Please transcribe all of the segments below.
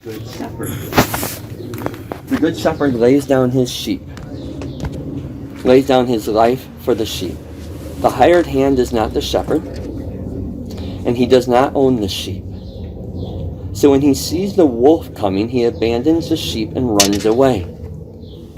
Good shepherd. The good shepherd lays down his sheep, lays down his life for the sheep. The hired hand is not the shepherd, and he does not own the sheep. So when he sees the wolf coming, he abandons the sheep and runs away.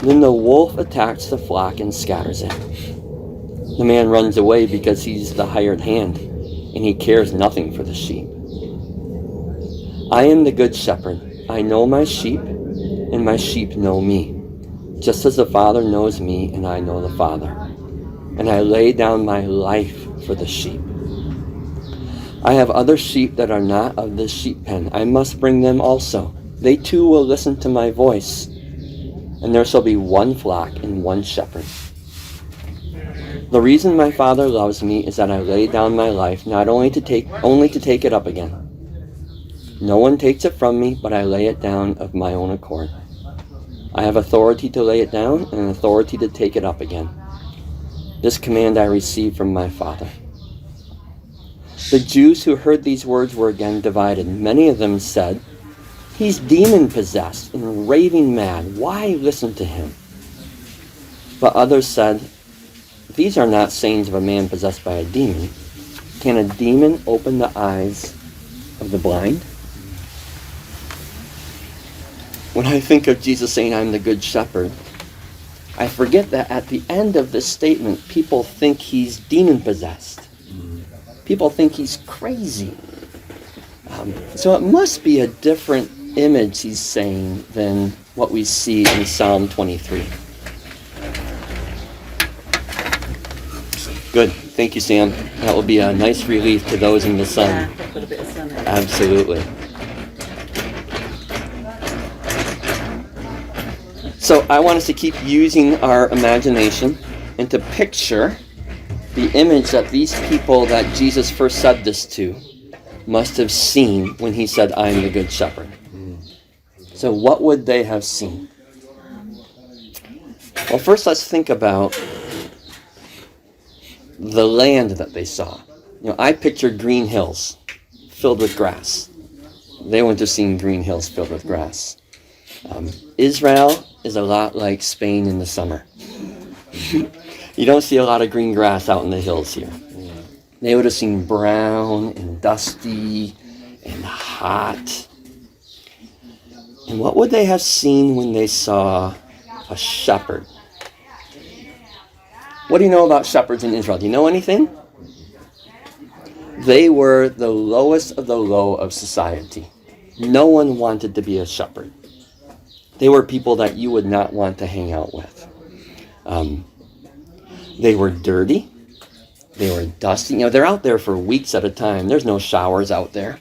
Then the wolf attacks the flock and scatters it. The man runs away because he's the hired hand, and he cares nothing for the sheep. I am the good shepherd. I know my sheep, and my sheep know me, just as the Father knows me, and I know the Father. And I lay down my life for the sheep. I have other sheep that are not of this sheep pen. I must bring them also. They too will listen to my voice, and there shall be one flock and one shepherd. The reason my Father loves me is that I lay down my life, not only to take it up again. No one takes it from me, but I lay it down of my own accord. I have authority to lay it down and authority to take it up again. This command I received from my Father. The Jews who heard these words were again divided. Many of them said, "He's demon-possessed and raving mad. Why listen to him?" But others said, "These are not sayings of a man possessed by a demon. Can a demon open the eyes of the blind?" When I think of Jesus saying, "I'm the good shepherd," I forget that at the end of this statement, people think he's demon-possessed. People think he's crazy. So it must be a different image he's saying than what we see in Psalm 23. Good. Thank you, Sam. That will be a nice relief to those in the sun. Yeah, put a bit of sun in. Absolutely. So I want us to keep using our imagination and to picture the image that these people that Jesus first said this to must have seen when he said, "I am the good shepherd." So what would they have seen? Well, first let's think about the land that they saw. I pictured green hills filled with grass. They wouldn't have seen green hills filled with grass. Israel is a lot like Spain in the summer. You don't see a lot of green grass out in the hills here. They would have seen brown and dusty and hot. And what would they have seen when they saw a shepherd? What do you know about shepherds in Israel? Do you know anything? They were the lowest of the low of society. No one wanted to be a shepherd. They were people that you would not want to hang out with. They were dirty. They were dusty. They're out there for weeks at a time. There's no showers out there.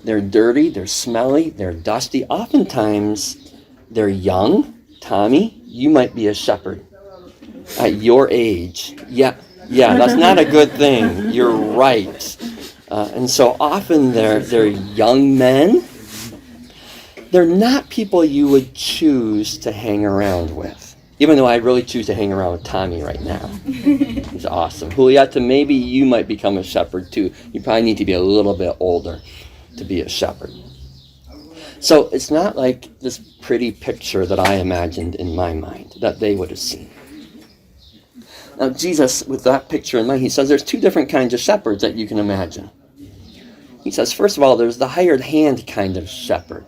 They're dirty. They're smelly. They're dusty. Oftentimes, they're young. Tommy, you might be a shepherd at your age. Yeah, that's not a good thing. You're right. And so often they're young men. They're not people you would choose to hang around with. Even though I really choose to hang around with Tommy right now. He's awesome. Julieta, maybe you might become a shepherd too. You probably need to be a little bit older to be a shepherd. So it's not like this pretty picture that I imagined in my mind that they would have seen. Now Jesus, with that picture in mind, he says there's two different kinds of shepherds that you can imagine. He says, first of all, there's the hired hand kind of shepherd.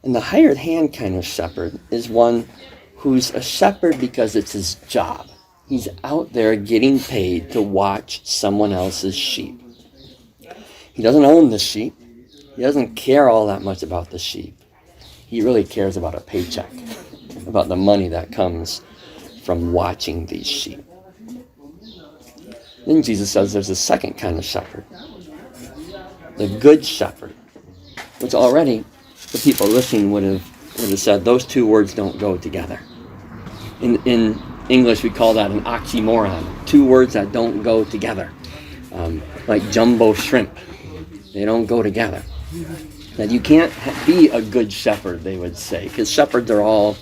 And the hired hand kind of shepherd is one who's a shepherd because it's his job. He's out there getting paid to watch someone else's sheep. He doesn't own the sheep. He doesn't care all that much about the sheep. He really cares about a paycheck, about the money that comes from watching these sheep. Then Jesus says there's a second kind of shepherd, the good shepherd, which already the people listening would have said those two words don't go together. In English, we call that an oxymoron. Two words that don't go together. Like jumbo shrimp. They don't go together. That you can't be a good shepherd, they would say, because shepherds are all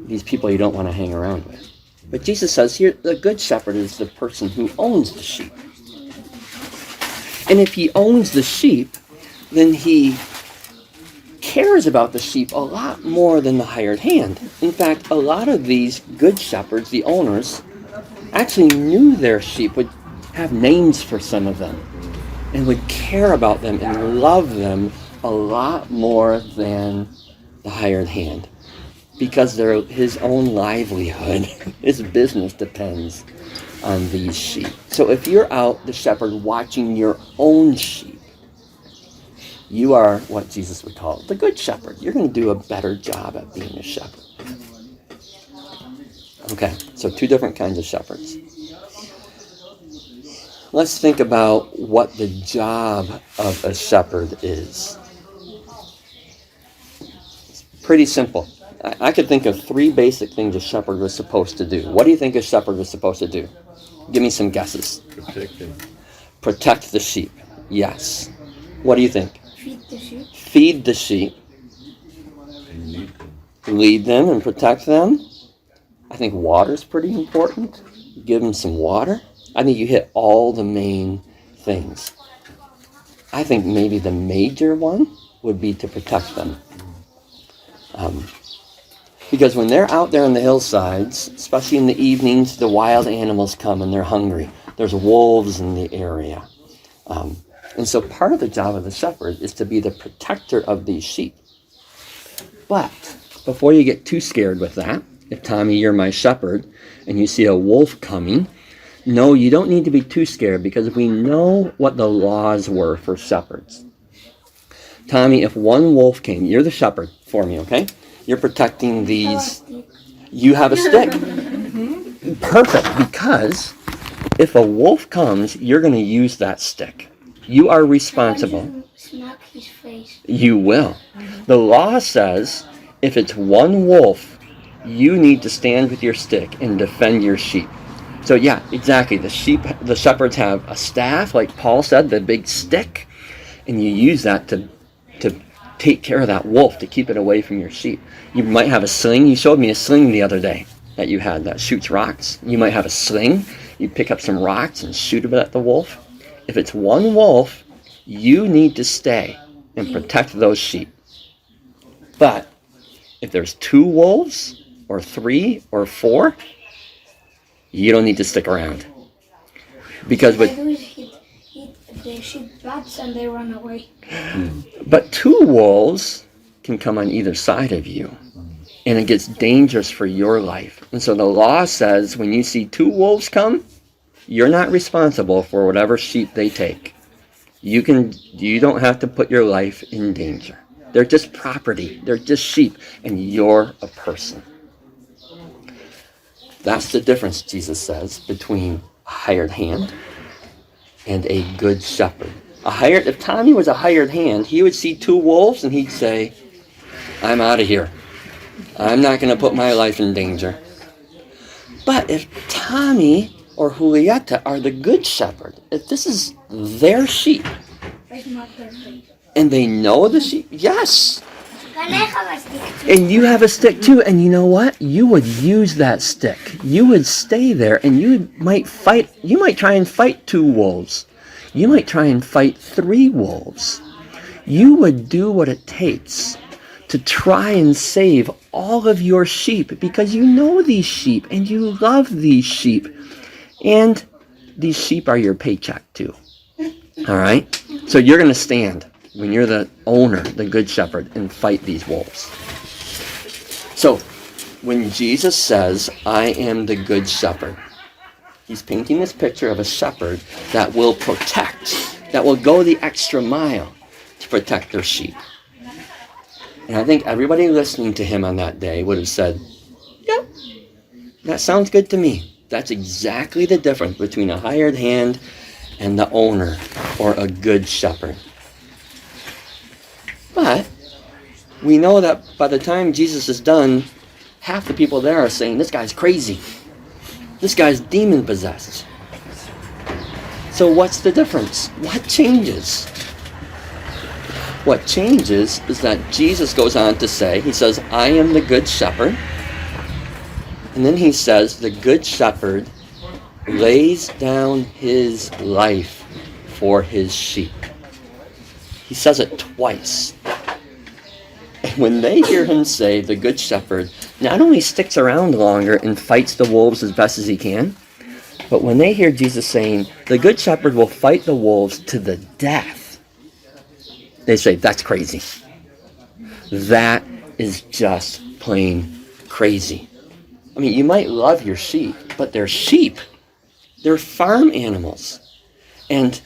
these people you don't want to hang around with. But Jesus says here, the good shepherd is the person who owns the sheep. And if he owns the sheep, then he cares about the sheep a lot more than the hired hand. In fact, a lot of these good shepherds, the owners, actually knew their sheep, would have names for some of them, and would care about them and love them a lot more than the hired hand, because his own livelihood, his business depends on these sheep. So if you're out, the shepherd, watching your own sheep, you are what Jesus would call the good shepherd. You're going to do a better job at being a shepherd. Okay, so two different kinds of shepherds. Let's think about what the job of a shepherd is. It's pretty simple. I could think of three basic things a shepherd was supposed to do. What do you think a shepherd was supposed to do? Give me some guesses. Protect them. Protect the sheep. Yes. What do you think? Feed the sheep. Feed the sheep. And lead them. Lead them and protect them. I think water's pretty important. Give them some water. I think you hit all the main things. I think maybe the major one would be to protect them. Because when they're out there on the hillsides, especially in the evenings, the wild animals come and they're hungry. There's wolves in the area. And so part of the job of the shepherd is to be the protector of these sheep. But before you get too scared with that, if Tommy, you're my shepherd, and you see a wolf coming, no, you don't need to be too scared, because we know what the laws were for shepherds. Tommy, if one wolf came, you're the shepherd for me, okay? You're protecting these. You have a stick. Perfect, because if a wolf comes, you're going to use that stick. You are responsible. Smack his face. You will. The law says if it's one wolf, you need to stand with your stick and defend your sheep. So yeah, exactly. The shepherds have a staff, like Paul said, the big stick, and you use that to take care of that wolf, to keep it away from your sheep. You might have a sling. You showed me a sling the other day that you had that shoots rocks. You might have a sling. You pick up some rocks and shoot it at the wolf. If it's one wolf, you need to stay and protect those sheep. But if there's two wolves, or three, or four, you don't need to stick around. Because What they do is hit the sheep butts and they run away. But two wolves can come on either side of you, and it gets dangerous for your life. And so the law says when you see two wolves come, you're not responsible for whatever sheep they take. You don't have to put your life in danger. They're just property. They're just sheep, and you're a person. That's the difference, Jesus says, between a hired hand and a good shepherd. If Tommy was a hired hand, he would see two wolves and he'd say, I'm out of here. I'm not going to put my life in danger. But if Tommy or Julieta are the good shepherd, if this is their sheep, and they know the sheep, yes. And I have a stick. And you have a stick too, and you know what? You would use that stick. You would stay there, and you might fight. You might try and fight two wolves. You might try and fight three wolves. You would do what it takes to try and save all of your sheep, because you know these sheep, and you love these sheep. And these sheep are your paycheck too. All right? So you're going to stand when you're the owner, the good shepherd, and fight these wolves. So when Jesus says, I am the good shepherd, he's painting this picture of a shepherd that will protect, that will go the extra mile to protect their sheep. And I think everybody listening to him on that day would have said, yep, that sounds good to me. That's exactly the difference between a hired hand and the owner, or a good shepherd. But we know that by the time Jesus is done, half the people there are saying, this guy's crazy. This guy's demon-possessed. So what's the difference? What changes? What changes is that Jesus goes on to say, he says, I am the good shepherd. And then he says, the good shepherd lays down his life for his sheep. He says it twice. when they hear him say the good shepherd not only sticks around longer and fights the wolves as best as he can, but when they hear Jesus saying the good shepherd will fight the wolves to the death, they say, that's crazy. That is just plain crazy. I mean, you might love your sheep, but they're sheep. They're farm animals. And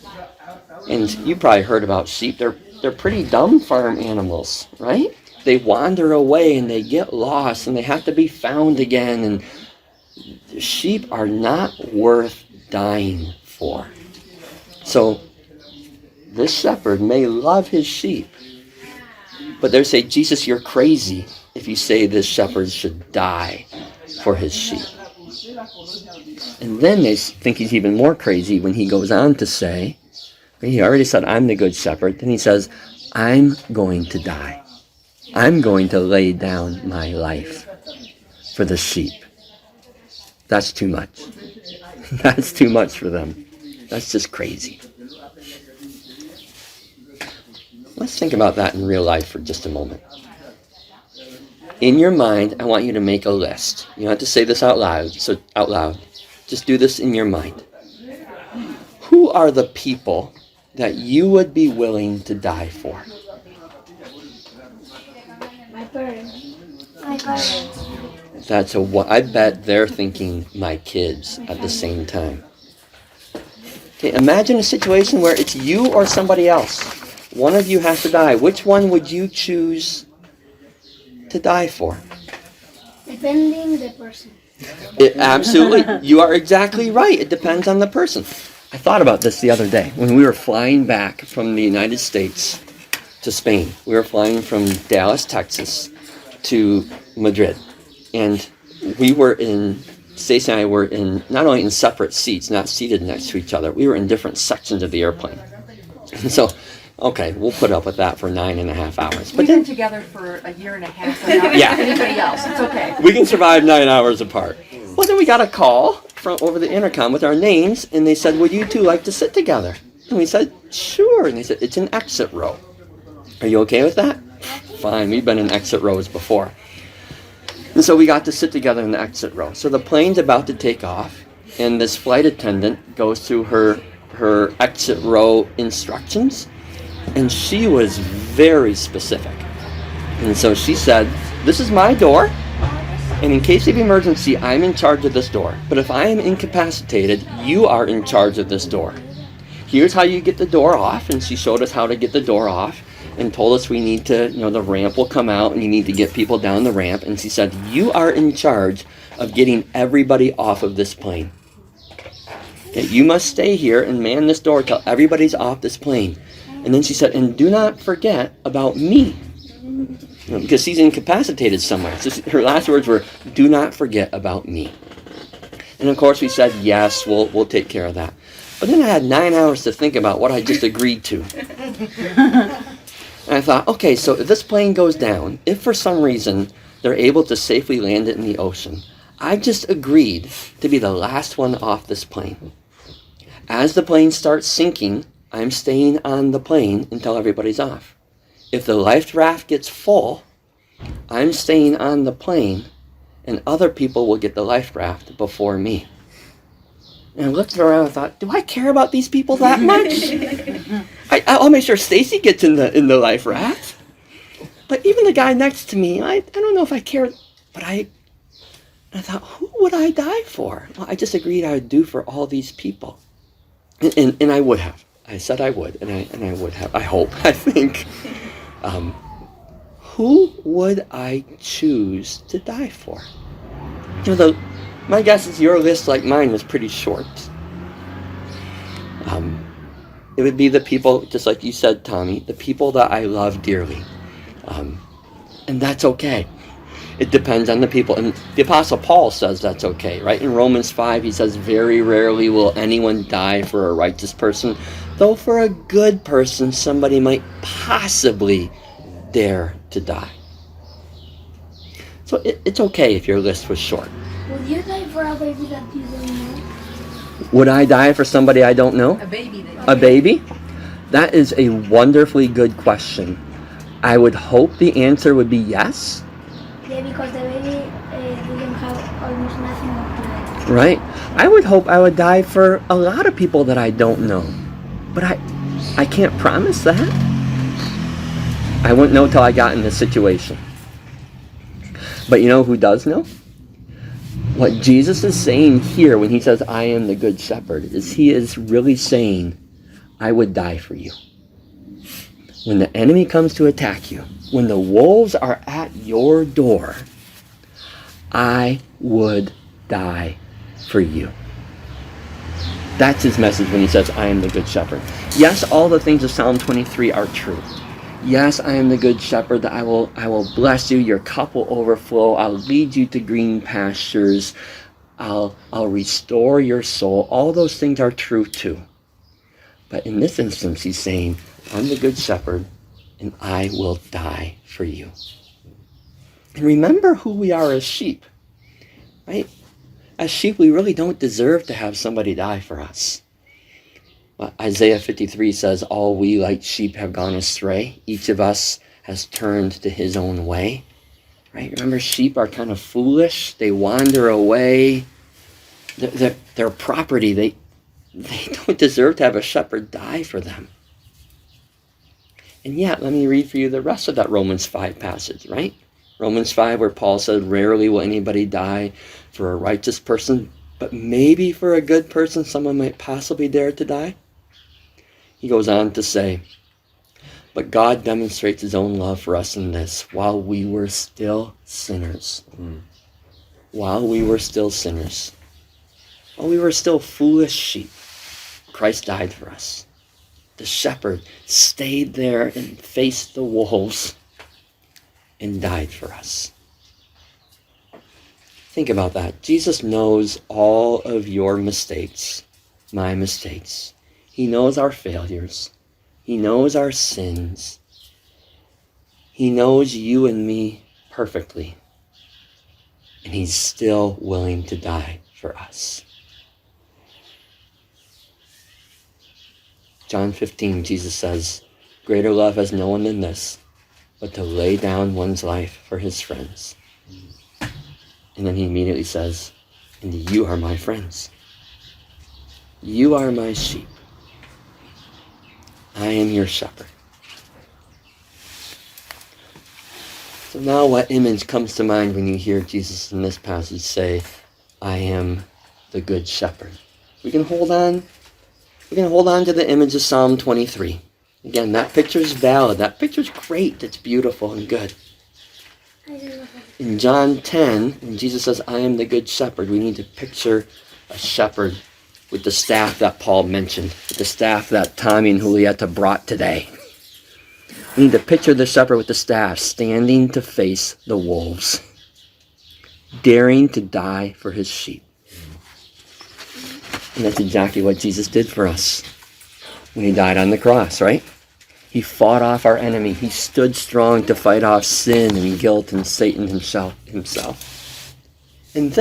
you probably heard about sheep. They're pretty dumb farm animals, right? They wander away and they get lost and they have to be found again. And sheep are not worth dying for. So this shepherd may love his sheep, but they say, Jesus, you're crazy if you say this shepherd should die for his sheep. And then they think he's even more crazy when he goes on to say, he already said, I'm the good shepherd. Then he says, I'm going to die. I'm going to lay down my life for the sheep. That's too much. That's too much for them. That's just crazy. Let's think about that in real life for just a moment. In your mind, I want you to make a list. You don't have to say this out loud. Just do this in your mind. Who are the people that you would be willing to die for? My parents. My parents. I bet they're thinking my kids at the same time. Okay, imagine a situation where it's you or somebody else. One of you has to die. Which one would you choose to die for? Depending the person. Absolutely. You are exactly right. It depends on the person. I thought about this the other day when we were flying back from the United States to Spain. We were flying from Dallas, Texas to Madrid. And Stacey and I were not only in separate seats, not seated next to each other, we were in different sections of the airplane. And so, okay, we'll put up with that for 9.5 hours. We've been together for a year and a half. And not Yeah. anybody else. It's okay. We can survive 9 hours apart. Well, then we got a call from over the intercom with our names, and they said, would you two like to sit together? And we said, sure. And they said, it's an exit row. Are you okay with that? Fine, we've been in exit rows before. And so we got to sit together in the exit row. So the plane's about to take off, and this flight attendant goes through her exit row instructions, and she was very specific. And so she said, this is my door, and in case of emergency, I'm in charge of this door. But if I am incapacitated, you are in charge of this door. Here's how you get the door off, and she showed us how to get the door off, and told us we need to, the ramp will come out, and you need to get people down the ramp. And she said, you are in charge of getting everybody off of this plane. Okay, you must stay here and man this door till everybody's off this plane. And then she said, and do not forget about me. Because she's incapacitated somewhere. So her last words were, do not forget about me. And of course we said, yes, we'll take care of that. But then I had 9 hours to think about what I just agreed to. And I thought, okay, so if this plane goes down, if for some reason they're able to safely land it in the ocean, I just agreed to be the last one off this plane. As the plane starts sinking, I'm staying on the plane until everybody's off. If the life raft gets full, I'm staying on the plane, and other people will get the life raft before me. And I looked around and thought, do I care about these people that much? I'll make sure Stacy gets in the life raft. But even the guy next to me, I don't know if I care. But I thought, who would I die for? Well, I just agreed I would do for all these people. And I would have. I said I would, and I would have. I hope. I think. Who would I choose to die for? My guess is your list, like mine, was pretty short. It would be the people, just like you said, Tommy, the people that I love dearly. And that's okay. It depends on the people. And the Apostle Paul says that's okay, right? In Romans 5, he says, very rarely will anyone die for a righteous person, though for a good person, somebody might possibly dare to die. So it's okay if your list was short. Would you die for a baby that you don't know? Would I die for somebody I don't know? A baby. A baby? That is a wonderfully good question. I would hope the answer would be yes. Yeah, because the baby didn't have almost nothing of blood. Right? I would hope I would die for a lot of people that I don't know. But I can't promise that. I wouldn't know till I got in this situation. But you know who does know? What Jesus is saying here when he says, I am the good shepherd, is he is really saying, I would die for you. When the enemy comes to attack you, when the wolves are at your door, I would die for you. That's his message when he says, I am the good shepherd. Yes, all the things of Psalm 23 are true. Yes, I am the good shepherd, that I will bless you, your cup will overflow, I'll lead you to green pastures, I'll restore your soul. All those things are true too. But in this instance, he's saying, I'm the good shepherd, and I will die for you. And remember who we are as sheep, right? As sheep, we really don't deserve to have somebody die for us. Isaiah 53 says, all we like sheep have gone astray. Each of us has turned to his own way. Right? Remember, sheep are kind of foolish. They wander away. They're property. They don't deserve to have a shepherd die for them. And yet, let me read for you the rest of that Romans 5 passage, right? Romans 5, where Paul said, rarely will anybody die for a righteous person, but maybe for a good person, someone might possibly dare to die. He goes on to say, but God demonstrates his own love for us in this, while we were still sinners. While we were still sinners. While we were still foolish sheep, Christ died for us. The shepherd stayed there and faced the wolves and died for us. Think about that. Jesus knows all of your mistakes, my mistakes. He knows our failures. He knows our sins. He knows you and me perfectly. And he's still willing to die for us. John 15, Jesus says, greater love has no one than this, but to lay down one's life for his friends. And then he immediately says, and you are my friends. You are my sheep. I am your shepherd. So now what image comes to mind when you hear Jesus in this passage say, I am the good shepherd? We can hold on to the image of Psalm 23. Again, that picture's valid. That picture's great. It's beautiful and good. In John 10, when Jesus says, I am the good shepherd, we need to picture a shepherd with the staff that Paul mentioned, with the staff that Tommy and Julieta brought today. We need to picture the shepherd with the staff standing to face the wolves, daring to die for his sheep. And that's exactly what Jesus did for us when he died on the cross, right? He fought off our enemy. He stood strong to fight off sin and guilt and Satan himself. And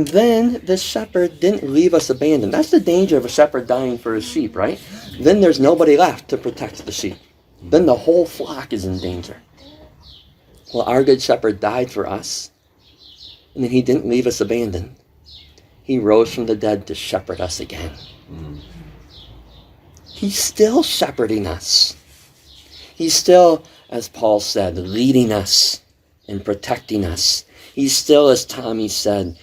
then the shepherd didn't leave us abandoned. That's the danger of a shepherd dying for his sheep, right? Then there's nobody left to protect the sheep. Then the whole flock is in danger. Well, our good shepherd died for us, and then he didn't leave us abandoned. He rose from the dead to shepherd us again. He's still shepherding us. He's still, as Paul said, leading us and protecting us. He's still, as Tommy said,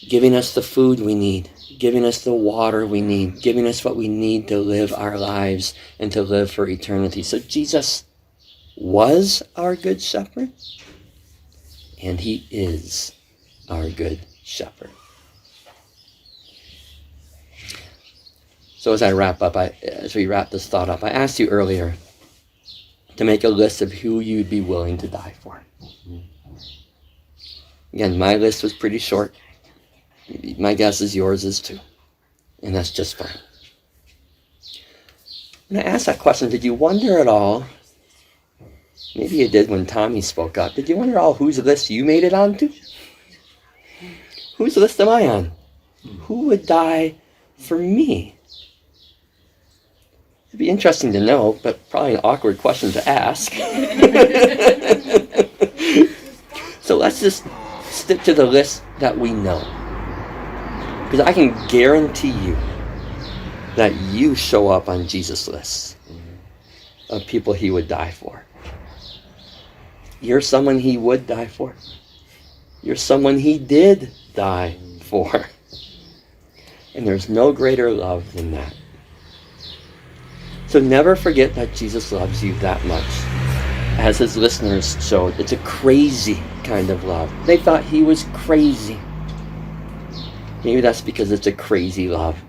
giving us the food we need, giving us the water we need, giving us what we need to live our lives and to live for eternity. So Jesus was our good shepherd, and he is our good shepherd. So as we wrap this thought up, I asked you earlier to make a list of who you'd be willing to die for. Again, my list was pretty short. My guess is yours is too. And that's just fine. When I asked that question, did you wonder at all, maybe you did when Tommy spoke up, did you wonder at all whose list you made it onto? Whose list am I on? Who would die for me? It'd be interesting to know, but probably an awkward question to ask. So let's just stick to the list that we know. Because I can guarantee you that you show up on Jesus' list of people he would die for. You're someone he would die for. You're someone he did die for. And there's no greater love than that. So never forget that Jesus loves you that much. As his listeners showed, it's a crazy kind of love. They thought he was crazy. Maybe that's because it's a crazy love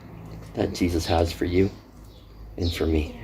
that Jesus has for you and for me.